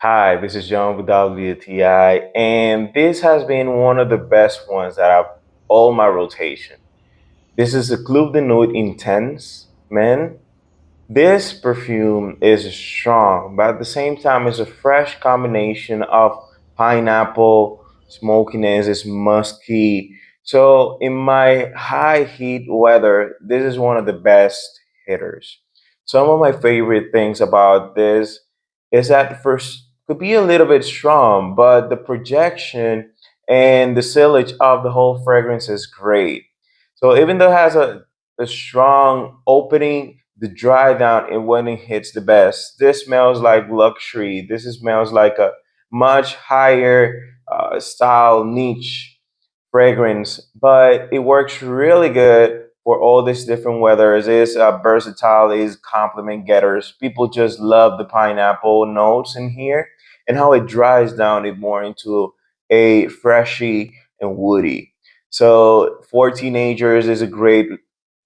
Hi, this is John with WTI, and this has been one of the best ones that I've all my rotation. This is the Club de Nuit Intense, man. This perfume is strong, but at the same time, it's a fresh combination of pineapple, smokiness, it's musky. So, in my high heat weather, this is one of the best hitters. Some of my favorite things about this is that first could be a little bit strong, but the projection and the sillage of the whole fragrance is great. So, even though it has a strong opening, the dry down and when it hits the best. This smells like luxury. Smells like a much higher style niche fragrance, but it works really good for all these different weathers. It's versatile, is compliment getters. People just love the pineapple notes in here and how it dries down it more into a freshy and woody. So for teenagers is a great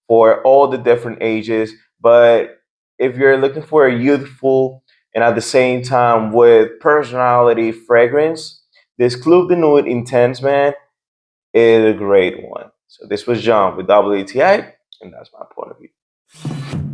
for all the different ages. But if you're looking for a youthful and at the same time with personality fragrance, this Club de Nuit Intense Man is a great one. So this was John with WTI, and that's my point of view.